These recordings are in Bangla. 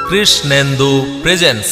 কৃষ্ণেন্দু প্রেজেন্স।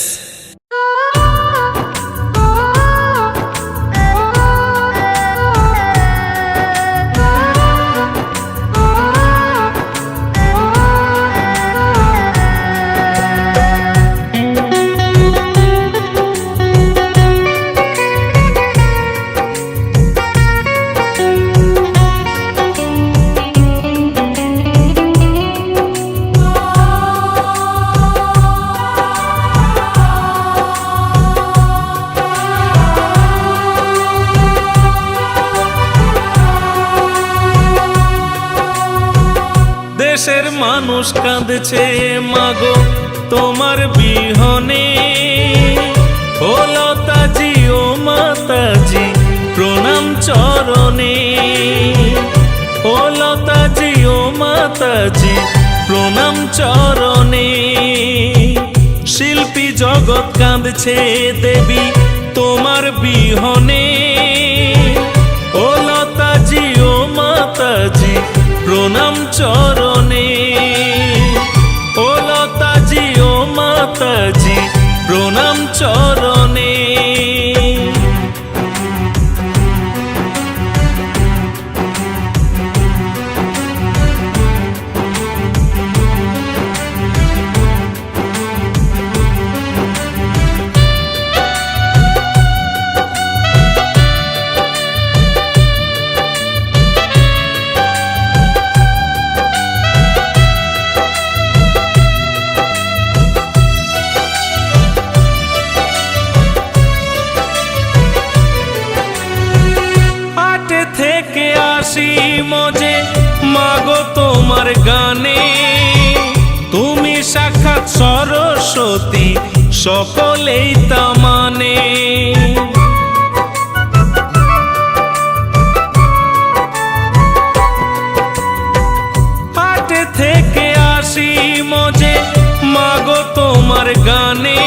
দেশের মানুষ কাঁদছে মাগো তোমার বিহনে। ও লতাজি ও মাতাজি প্রণাম চরণে। ও লতাজি ও মাতাজি প্রণাম চরণে। শিল্পী জগৎ কাঁদছে দেবী তোমার বিহনে। ও লতাজি ও মাতাজি প্রণাম চরণে। ও লতাজি ও মাতাজি প্রণাম চরণে। থেকে আসি মজে মাগো তোমার গানে। তুমি সাক্ষাৎ সরস্বতী সকলেই তা মানে। হাটে থেকে আসি মজে মাগো তোমার গানে।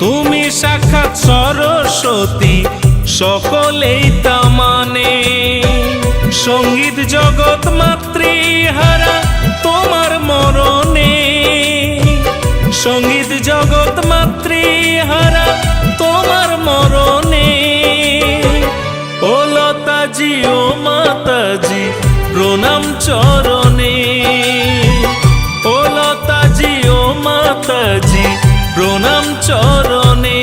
তুমি সাক্ষাৎ সরস্বতী সকলেই তা মানে। সঙ্গীত জগৎ মাতৃহারা তোমার মরণে। সঙ্গীত জগৎ মাতৃহারা তোমার মরণে। ও লতাজি ও মাতাজি প্রণাম চরণে। ও লতাজি ও মাতাজি প্রণাম চরণে।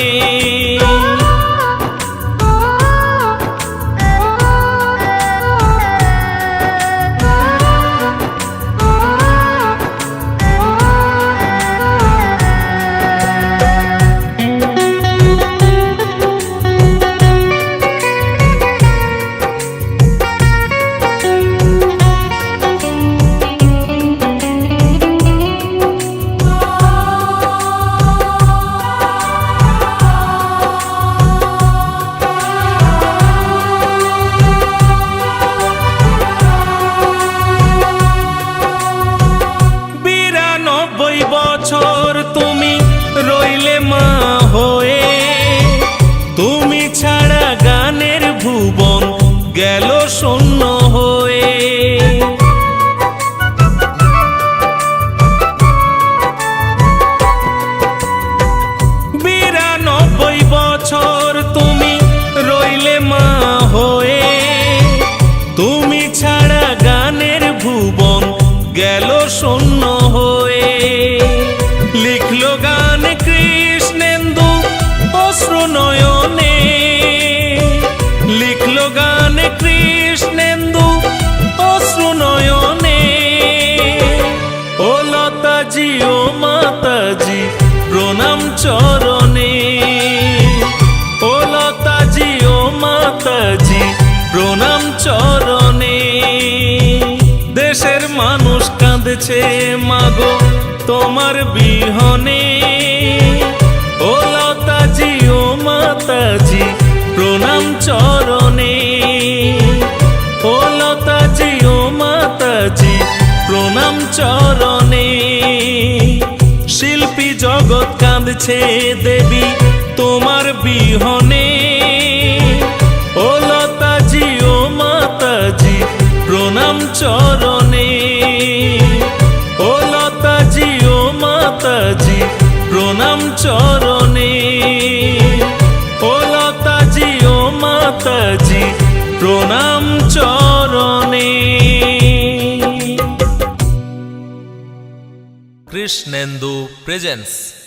বছর তুমি রইলে মা হয়ে। তুমি ছাড়া গানের ভুবন গেল শূন্য হয়ে। 92 বছর তুমি রইলে মা হয়ে। তুমি ছাড়া গানের ভুবন গেল শূন্য হয়ে। লিখলো গান কৃষ্ণেন্দু অশ্রু নয়নে। লিখলো গান কৃষ্ণেন্দু অশ্রু নয়নে। ও লতাজি ও মাতাজি প্রণাম চরণে। ও লতাজি ও মাতাজি প্রণাম চরণে। দেশের মানুষ কাঁদছে মাগো তোমার বিহনে। ও লতাজি ও মাতাজি প্রণাম চরণে। ও লতাজি ও মাতাজি প্রণাম চরণে। শিল্পী জগৎ কাঁদছে দেবী তোমার বিহনে। ও লতাজি ও মাতাজি প্রণাম চরণে। ও লতাজি ও মাতাজি প্রণাম চরণে। কৃষ্ণেন্দু প্রেজেন্স।